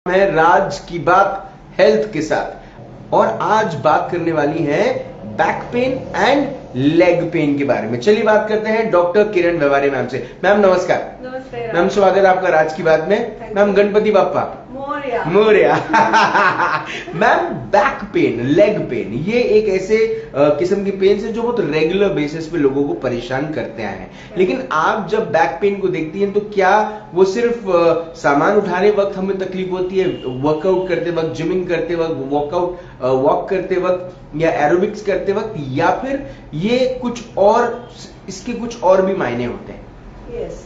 है राज की बात हेल्थ के साथ और आज बात करने वाली है back pain and leg pain के बारे में। चलिए बात करते हैं डॉक्टर किरण व्यवहारे मैम से। मैम नमस्कार। नमस्ते मैम स्वागत है आपका राज की बात में। Ma'am Ganpati Bappa Morya. Morya. Ma'am back pain leg pain ये एक ऐसे किस्म की पेन है जो बहुत रेगुलर बेसिस पे लोगों को परेशान करते हैं, लेकिन आप जब बैक पेन को देखती हैं तो क्या वो सिर्फ सामान उठाने वक्त हमें तकलीफ होती है, वर्कआउट करते वक्त, जिमिंग करते वक्त, वॉक करते वक्त या एरोबिक्स करते वक्त, या फिर ये कुछ और इसके कुछ और भी मायने होते हैं? यस,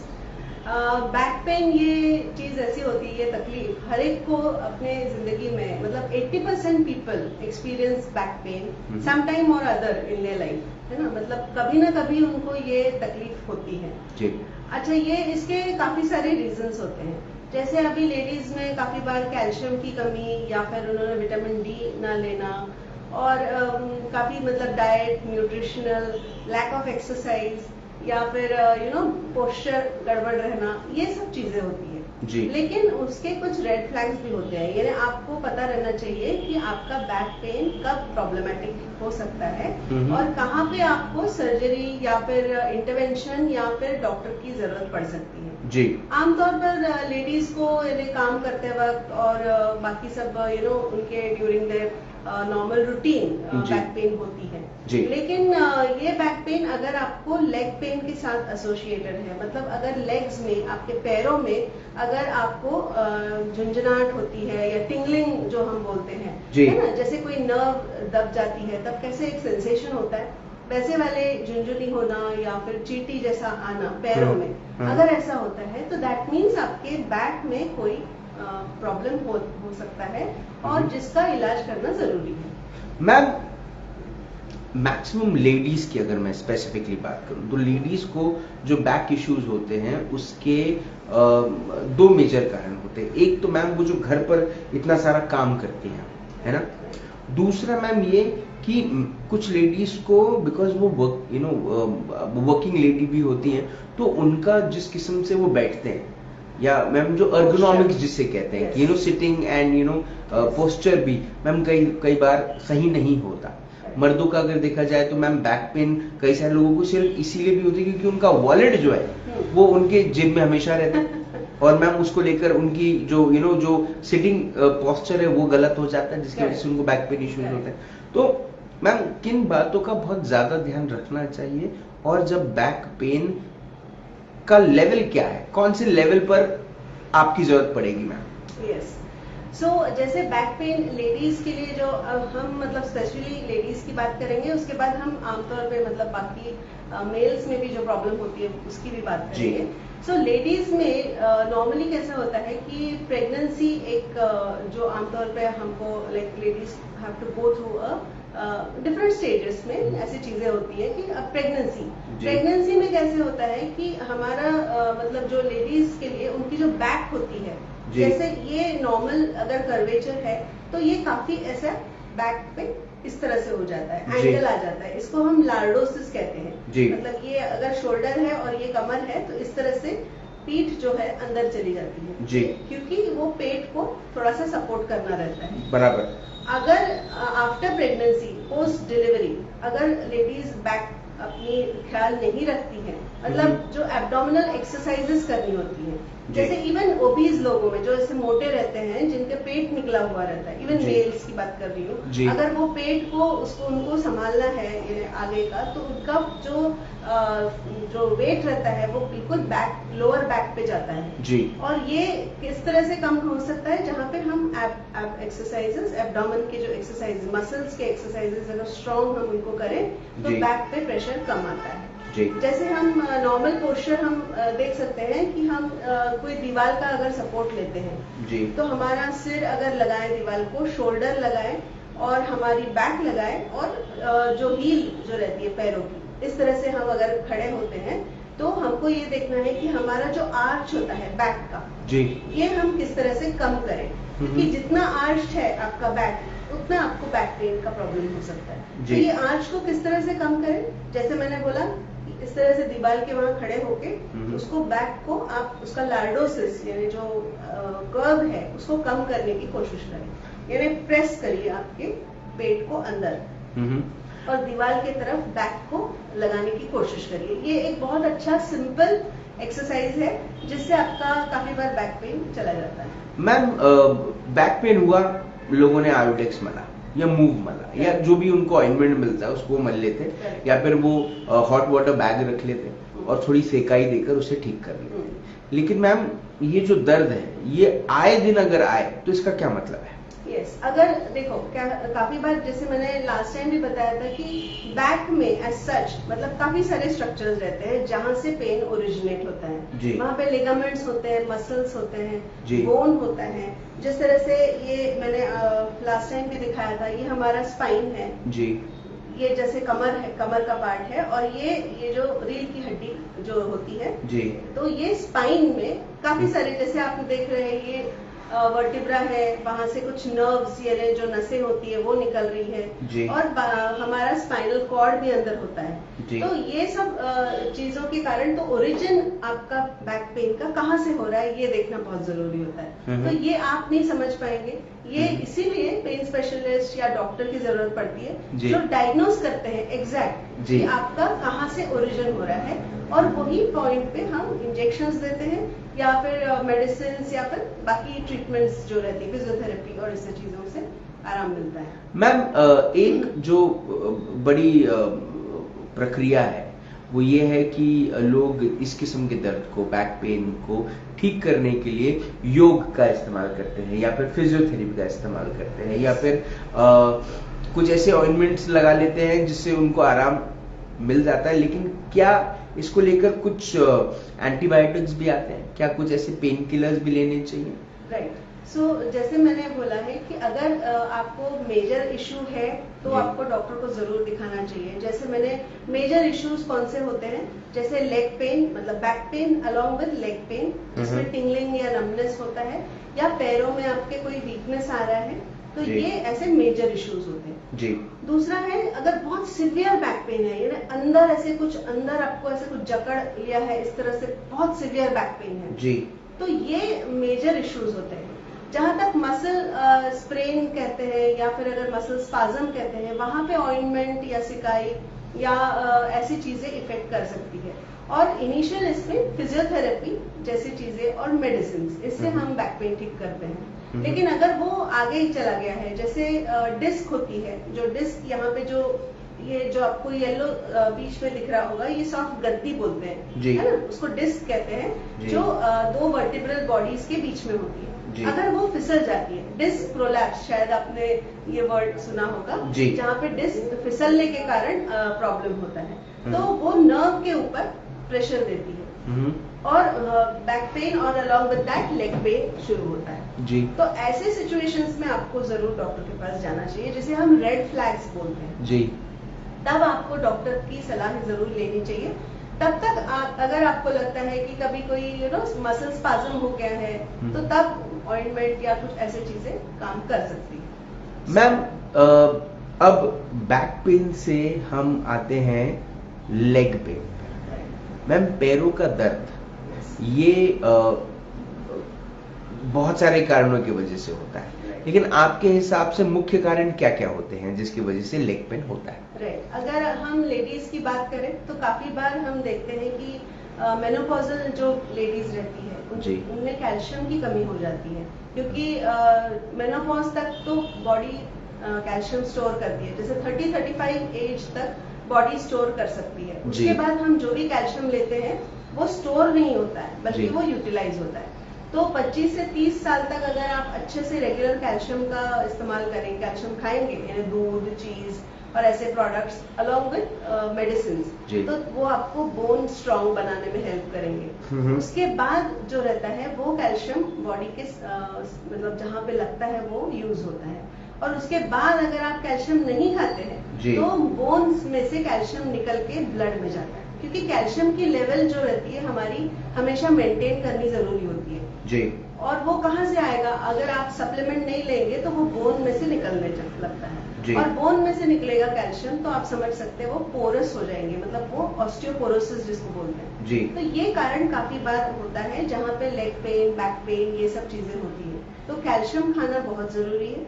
बैक पेन ये चीज ऐसी होती है, ये तकलीफ हर एक को अपने जिंदगी में, मतलब 80% people experience back pain some time और अदर इन देयर लाइफ, है ना। मतलब कभी ना कभी उनको ये तकलीफ होती है जी। अच्छा, ये इसके काफी सारे रीजंस होते हैं। जैसे अभी लेडीज में काफी बार कैल्शियम की कमी या फिर उन्होंने विटामिन डी ना लेना और काफी मतलब diet, nutritional, lack of exercise या फिर पोस्चर गड़बड़ रहना, ये सब चीजें होती है जी। लेकिन उसके कुछ रेड फ्लैग्स भी होते हैं, यानी आपको पता रहना चाहिए कि आपका बैक पेन कब प्रॉब्लमेटिक हो सकता है और कहाँ पे आपको सर्जरी या फिर इंटरवेंशन या फिर डॉक्टर की जरूरत पड़ सकती है जी। आमतौर पर लेडीज को काम करते वक्त और बाकी सब उनके during the normal routine back pain होती है जी। लेकिन ये बैक पेन अगर आपको लेग पेन के साथ एसोसिएटेड है, मतलब अगर लेग्स में, आपके पैरों में अगर आपको झुंझुनाहट होती है या टिंगलिंग जो हम बोलते हैं, है ना, जैसे कोई नर्व दब जाती है तब कैसे एक सेंसेशन होता है, वैसे वाले झुंझुनी होना या फिर चींटी जैसा आना पैरों में, अगर ऐसा होता है तो दैट मीन्स आपके बैक में कोई प्रॉब्लम हो सकता है और जिसका इलाज करना जरूरी है। मैम मैक्सिमम लेडीज की अगर मैं स्पेसिफिकली बात करूं तो लेडीज को जो बैक इश्यूज होते हैं उसके दो मेजर कारण होते हैं। एक तो मैम वो जो घर पर इतना सारा काम करती हैं, है ना। दूसरा मैम ये कि कुछ लेडीज को बिकॉज वो वर्किंग लेडी भी होती हैं तो उनका जिस किस्म से वो बैठते हैं या मैम जो अर्गोनॉमिक्स जिससे कहते हैं कि सिटिंग एंड पोस्चर भी मैम कई बार सही नहीं होता। मर्दों का अगर देखा जाए तो मैम बैक पेन कई सारे लोगों को सिर्फ इसीलिए भी होती है क्योंकि उनका वॉलेट जो है वो उनके जेब में हमेशा रहता है और मैम उसको लेकर उनकी जो जो सिटिंग पोस्चर है वो गलत हो जाता है, जिसकी वजह से उनको बैक पेन इश्यूज होते हैं। तो मैम किन बातों का बहुत ज्यादा ध्यान रखना चाहिए और जब बैक पेन का लेवल क्या है, कौन से लेवल पर आपकी जरूरत पड़ेगी मैम? यस, सो जैसे बैक पेन लेडीज के लिए जो हम मतलब स्पेशली लेडीज की बात करेंगे, उसके बाद हम आमतौर पे मतलब बाकी मेल्स में भी जो प्रॉब्लम होती है उसकी भी बात करेंगे। सो लेडीज में नॉर्मली कैसा होता है कि प्रेगनेंसी एक जो आमतौर पे हमको like ladies have to go through different stages में ऐसी चीजें होती है कि अब प्रेगनेंसी में कैसे होता है कि हमारा मतलब जो लेडीज के लिए उनकी जो बैक होती है, जैसे ये नॉर्मल अगर कर्वेचर है तो ये काफी ऐसा बैक पे इस तरह से हो जाता है, एंगल आ जाता है, इसको हम लार्डोसिस कहते हैं। मतलब ये अगर शोल्डर है और ये कमर है तो इस तरह से पीठ जो है अंदर चली जाती है जी, क्योंकि वो पेट को थोड़ा सा सपोर्ट करना रहता है। बराबर। अगर आफ्टर प्रेगनेंसी, पोस्ट डिलीवरी, अगर लेडीज बैक अपनी ख्याल नहीं रखती है, मतलब जो एब्डोमिनल एक्सरसाइजेस करनी होती है, जैसे इवन ओबीज लोगों में जो ऐसे मोटे रहते हैं जिनके पेट निकला हुआ रहता है, इवन मेल्स की बात कर रही हूँ, अगर वो पेट को उनको संभालना है आगे का, तो उनका जो वेट रहता है वो बिल्कुल बैक, लोअर बैक पे जाता है जी। और ये किस तरह से कम हो सकता है, जहाँ पे हम एक्सरसाइजेस, एब्डोमेन के जो एक्सरसाइज, मसल्स के एक्सरसाइजेस अगर स्ट्रॉन्ग हम उनको करें तो बैक पे प्रेशर कम आता है जी। जैसे हम नॉर्मल पोस्चर हम देख सकते हैं कि हम कोई दीवार का अगर सपोर्ट लेते हैं जी, तो हमारा सिर अगर लगाएं दीवार को, शोल्डर लगाएं और हमारी बैक लगाएं और जो हील जो रहती है पैरों की, इस तरह से हम अगर खड़े होते हैं तो हमको ये देखना है कि हमारा जो आर्च होता है बैक का जी, ये हम किस तरह से कम करें, क्योंकि जितना आर्च है आपका बैक उतना आपको बैक पेन का प्रॉब्लम हो सकता है। तो ये आर्च को किस तरह से कम करें, जैसे मैंने बोला इस तरह से दीवार के वहां खड़े होके उसको बैक को आप उसका लॉर्डोसिस यानी जो कर्व है उसको कम करने की कोशिश करें, यानी प्रेस करिए आपके पेट को अंदर और दीवार की तरफ बैक को लगाने की कोशिश करिए। ये एक बहुत अच्छा सिंपल एक्सरसाइज है जिससे आपका काफी बार बैक पेन चला जाता है। मैम बैक पेन हुआ, लोगों ने आयोडेक्स मला या मूव मला या जो भी उनको ऑइंटमेंट मिलता है उसको मल लेते या फिर वो हॉट वाटर बैग रख लेते और थोड़ी सेकाई देकर उसे ठीक कर लेते। लेकिन मैम ये जो दर्द है ये आए दिन अगर आए तो इसका क्या मतलब है? यस, अगर देखो क्या काफी बार जैसे मैंने लास्ट टाइम भी बताया था कि बैक में एज सच मतलब काफी सारे स्ट्रक्चर्स रहते हैं जहां से पेन ओरिजिनेट होता है। वहां पे लिगामेंट्स होते हैं, मसल्स होते हैं, बोन होता है। जिस तरह से ये मैंने लास्ट टाइम भी दिखाया था, ये हमारा स्पाइन है जी, ये जैसे कमर है, कमर का पार्ट है और ये जो रीढ़ की हड्डी जो होती है जी, तो ये स्पाइन में काफी सारे जैसे आप देख रहे हैं ये वर्टिब्रा है, वहां से कुछ नर्व्स यानी जो नसें होती है वो निकल रही है जी। और हमारा स्पाइनल कॉर्ड भी अंदर होता है जी। तो ये सब चीजों के कारण तो ओरिजिन आपका बैक पेन का कहाँ से हो रहा है ये देखना बहुत जरूरी होता है। तो ये आप नहीं समझ पाएंगे, ये इसीलिए पेन स्पेशलिस्ट या डॉक्टर की जरूरत पड़ती है जो डायग्नोज करते हैं एग्जैक्ट कि आपका कहाँ से ओरिजिन हो रहा है और वही पॉइंट पे हम इंजेक्शंस देते हैं या फिर मेडिसिन या फिर बाकी ट्रीटमेंट्स जो रहती है फिजियोथेरेपी और इससे चीजों से आराम मिलता है। मैम एक जो बड़ी प्रक्रिया है वो ये है कि लोग इस किस्म के दर्द को, बैक पेन को ठीक करने के लिए योग का इस्तेमाल करते हैं या फिर फिजियोथेरेपी का इस्तेमाल करते हैं या फिर कुछ ऐसे ऑइंटमेंट्स लगा लेते हैं जिससे उनको आराम मिल जाता है। लेकिन क्या इसको लेकर कुछ एंटीबायोटिक्स भी आते हैं? क्या कुछ ऐसे पेन किलर्स भी लेने चाहिए? राइट, सो जैसे मैंने बोला है कि अगर आपको मेजर इशू है तो आपको डॉक्टर को जरूर दिखाना चाहिए। जैसे मैंने मेजर इश्यूज कौन से होते हैं, जैसे लेग पेन मतलब back pain along with leg pain जिसमें टिंगलिंग या नमनेस होता है या पैरों में आपके कोई वीकनेस आ रहा है तो ये ऐसे मेजर इश्यूज होते हैं जी। दूसरा है अगर बहुत सिवियर बैक पेन है यानी अंदर ऐसे कुछ अंदर आपको ऐसे कुछ जकड़ लिया है इस तरह से बहुत सिवियर बैक पेन है जी, तो ये मेजर इश्यूज होते हैं। जहां तक मसल स्प्रेन कहते हैं या फिर अगर मसल स्पाज्म कहते हैं वहां पे ऑइंटमेंट या सिकाई या ऐसी चीजें इफेक्ट कर सकती है और इनिशियल इसमें फिजियोथेरेपी जैसी चीजें और मेडिसिन इससे हम बैक पेन ठीक करते हैं। लेकिन अगर वो आगे चला गया है जैसे डिस्क होती है, जो डिस्क यहाँ पे जो ये जो आपको येलो बीच में दिख रहा होगा ये सॉफ्ट गद्दी बोलते हैं है ना, उसको डिस्क कहते हैं जो दो वर्टिब्रल बॉडीज के बीच में होती है। अगर वो फिसल जाती है, डिस्क प्रोलैप्स शायद आपने ये वर्ड सुना होगा जहाँ पे डिस्क फिसलने के कारण प्रॉब्लम होता है तो वो नर्व के ऊपर प्रेशर देती है और बैक पेन और along with that leg pain शुरू होता है जी। तो ऐसे सिचुएशंस में आपको जरूर डॉक्टर के पास जाना चाहिए जिसे हम रेड फ्लैग्स बोलते हैं जी। तब आपको डॉक्टर की सलाह जरूर लेनी चाहिए। तब तक अगर आपको लगता है कि कभी कोई मसल स्पाज्म हो गया है तो तब ऑइंटमेंट या कुछ ऐसे चीजें काम कर सकती है। मैम अब बैक पेन से हम आते हैं लेग पेन। मैम पैरों का दर्द ये बहुत सारे कारणों की वजह से होता है, लेकिन आपके हिसाब से मुख्य कारण क्या क्या होते हैं जिसकी वजह से लेग पेन होता है? राइट, अगर हम लेडीज की बात करें तो काफी बार हम देखते हैं कि मेनोपॉजल जो लेडीज रहती है उनमें कैल्शियम की कमी हो जाती है क्योंकि मेनोपॉज तक तो बॉडी कैल्शियम स्टोर करती है। जैसे 30-35 एज तक बॉडी स्टोर कर सकती है, उसके बाद हम जो भी कैल्शियम लेते हैं वो स्टोर नहीं होता है बल्कि वो यूटिलाइज होता है। तो 25 से 30 साल तक अगर आप अच्छे से रेगुलर कैल्शियम का इस्तेमाल करें, कैल्शियम खाएंगे यानी दूध, चीज और ऐसे प्रोडक्ट्स अलोंग विद मेडिसिन तो वो आपको बोन स्ट्रॉन्ग बनाने में हेल्प करेंगे। उसके बाद जो रहता है वो कैल्शियम बॉडी के मतलब जहाँ पे लगता है वो यूज होता है और उसके बाद अगर आप कैल्शियम नहीं खाते हैं तो बोन्स में से कैल्शियम निकल के ब्लड में जाता है क्योंकि कैल्शियम की लेवल जो रहती है हमारी हमेशा मेंटेन करनी जरूरी होती है जी। और वो कहाँ से आएगा? अगर आप सप्लीमेंट नहीं लेंगे तो वो बोन में से निकलने लगता जी। है, और बोन में से निकलेगा कैल्शियम, तो आप समझ सकते हैं वो पोरस हो जाएंगे, मतलब वो ऑस्टियोपोरोसिस जिसको बोलते हैं जी। तो ये कारण काफी बार होता है जहाँ पे लेग पेन, बैक पेन, ये सब चीजें होती है। तो कैल्शियम खाना बहुत जरूरी है।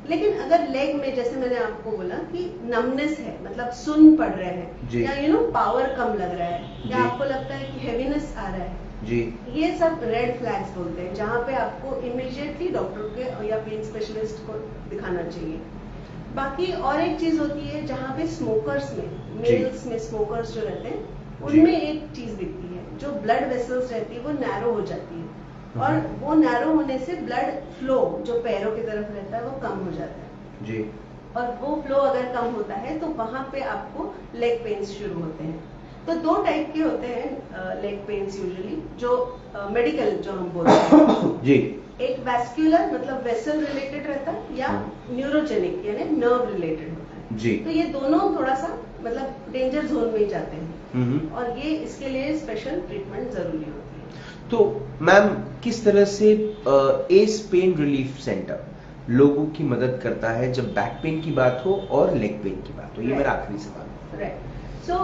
लेकिन अगर लेग में, जैसे मैंने आपको बोला कि नमनेस है, मतलब सुन पड़ रहे हैं, या पावर कम लग रहा है, या जी। आपको लगता है कि हेवीनेस आ रहा है, जी। ये सब रेड फ्लैग्स बोलते हैं, जहाँ पे आपको इमीडिएटली डॉक्टर के या पेन स्पेशलिस्ट को दिखाना चाहिए। बाकी और एक चीज होती है जहाँ पे स्मोकर्स में, मेल्स में स्मोकर्स जो रहते हैं उनमें एक चीज दिखती है, जो ब्लड वेसल्स रहती है वो नैरो हो जाती है, और वो नैरो होने से ब्लड फ्लो जो पैरों की तरफ रहता है वो कम हो जाता है जी। और वो फ्लो अगर कम होता है तो वहां पे आपको लेग पेन्स शुरू होते हैं। तो दो टाइप के होते हैं लेग पेन्स यूजुअली, जो मेडिकल जो हम बोलते हैं जी। एक वैस्कुलर मतलब वेसल रिलेटेड रहता है, या न्यूरोजेनिक यानी नर्व रिलेटेड होता है। जी। तो ये दोनों थोड़ा सा मतलब डेंजर जोन में ही जाते हैं, और ये इसके लिए स्पेशल ट्रीटमेंट जरूरी होती है। तो मैम किस तरह से एस पेन रिलीफ सेंटर लोगों की मदद करता है जब बैक पेन की बात हो और लेग पेन की बात हो? ये मेरा आखिरी सवाल है। राइट। सो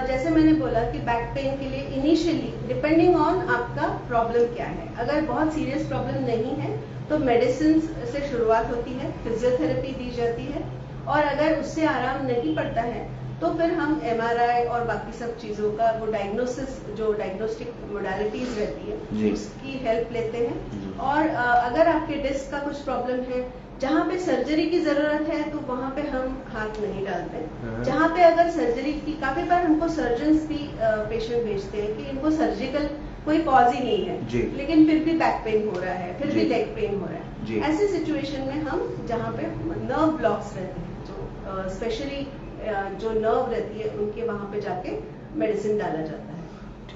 जैसे मैंने बोला कि बैक पेन के लिए इनिशियली डिपेंडिंग ऑन आपका प्रॉब्लम क्या है, अगर बहुत सीरियस प्रॉब्लम नहीं है तो मेडिसिन से शुरुआत होती है, फिजियोथेरेपी दी जाती है, और अगर उससे आराम नहीं पड़ता है तो फिर हम एमआरआई और बाकी सब चीजों का वो डायग्नोसिस, जो डायग्नोस्टिक मोडालिटीज रहती है उसकी हेल्प लेते हैं। और अगर आपके डिस्क का कुछ प्रॉब्लम है जहाँ पे सर्जरी की जरूरत है तो वहाँ पे हम हाथ नहीं डालते। जहाँ पे अगर सर्जरी की, काफी बार हमको सर्जन्स भी पेशेंट भेजते हैं कि इनको सर्जिकल कोई कॉज ही नहीं है लेकिन फिर भी बैक पेन हो रहा है, फिर भी लेग पेन हो रहा है, ऐसी सिचुएशन में हम जहाँ पे नर्व ब्लॉक्स रहते हैं, जो स्पेशली जो नर्व रहती है उनके वहां पे जाके मेडिसिन डाला जाता है।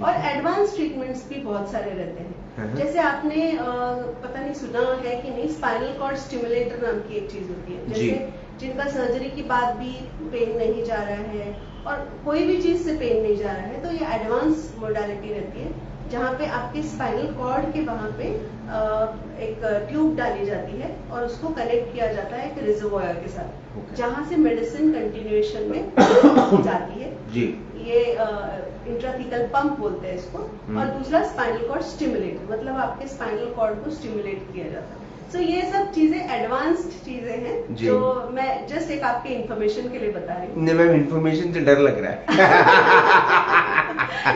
और एडवांस ट्रीटमेंट्स भी बहुत सारे रहते हैं, जैसे आपने पता नहीं सुना है कि नहीं, स्पाइनल कॉर्ड स्टिमुलेटर नाम की एक चीज होती है, जैसे जिनका सर्जरी के बाद भी पेन नहीं जा रहा है और कोई भी चीज से पेन नहीं जा रहा है, तो ये एडवांस मोडालिटी रहती है जहाँ पे आपके स्पाइनल कॉर्ड के वहां पे एक ट्यूब डाली जाती है और उसको कनेक्ट किया जाता है एक रिजर्वॉयर के साथ, जहाँ से मेडिसिन कंटिन्यूएशन में जाती है। जी। ये इंट्राथिकल पंप बोलते हैं इसको, और दूसरा स्पाइनल कॉर्ड स्टिमुलेटर, मतलब आपके स्पाइनल कॉर्ड को स्टिमुलेट किया जाता है। सो ये सब चीजें एडवांस्ड चीजें हैं जो मैं जस्ट एक आपके इंफॉर्मेशन के लिए बता रही हूँ। नहीं मैम, इंफॉर्मेशन से डर लग रहा है।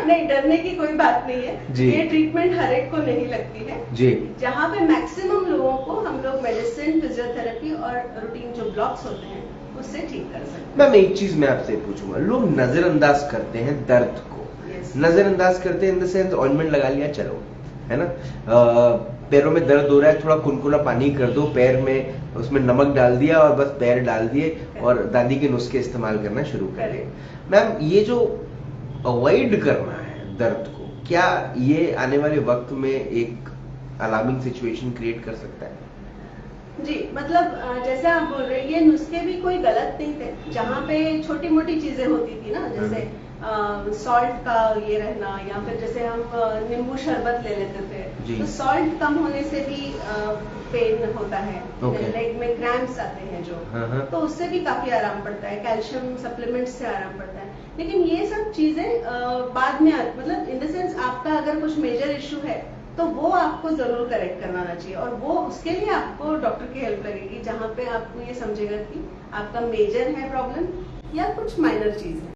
नहीं, डरने की कोई बात नहीं है, ये ट्रीटमेंट हर एक को नहीं लगती है जी। जहाँ पे मैक्सिमम लोगों को हम लोग मेडिसिन, फिजियोथेरेपी और रूटीन जो ब्लॉक्स होते हैं उससे ठीक कर सकते हैं। मैम एक चीज मैं आपसे पूछूंगा, लोग नजरअंदाज करते हैं दर्द को, नजरअंदाज करते हैं इन द सेंस ऑइंटमेंट लगा लिया चलो, है ना, पैरों में दर्द हो रहा है थोड़ा कुनकुना पानी कर दो पैर में, उसमें नमक डाल दिया और बस पैर डाल दिए और दादी के नुस्खे इस्तेमाल करना शुरू कर दिए। मैम ये जो अवॉइड करना है दर्द को, क्या ये आने वाले वक्त में एक अलार्मिंग सिचुएशन क्रिएट कर सकता है? जी, मतलब जैसे आप बोल रहे हैं ये नुस्खे भी कोई गलत नहीं थे, जहाँ पे छोटी मोटी चीजें होती थी ना, जैसे सॉल्ट का ये रहना, या फिर जैसे हम नींबू शरबत ले लेते थे तो सॉल्ट कम होने से भी पेन होता है, लेग में क्रैम्प्स आते हैं जो, तो उससे भी काफी आराम पड़ता है, कैल्शियम सप्लीमेंट से आराम पड़ता है। लेकिन ये सब चीजें बाद में, मतलब इन द सेंस आपका अगर कुछ मेजर इश्यू है तो वो आपको जरूर करेक्ट करवाना चाहिए, और वो उसके लिए आपको डॉक्टर की हेल्प लगेगी, जहाँ पे आपको ये समझेगा कि आपका मेजर है प्रॉब्लम या कुछ माइनर चीज है।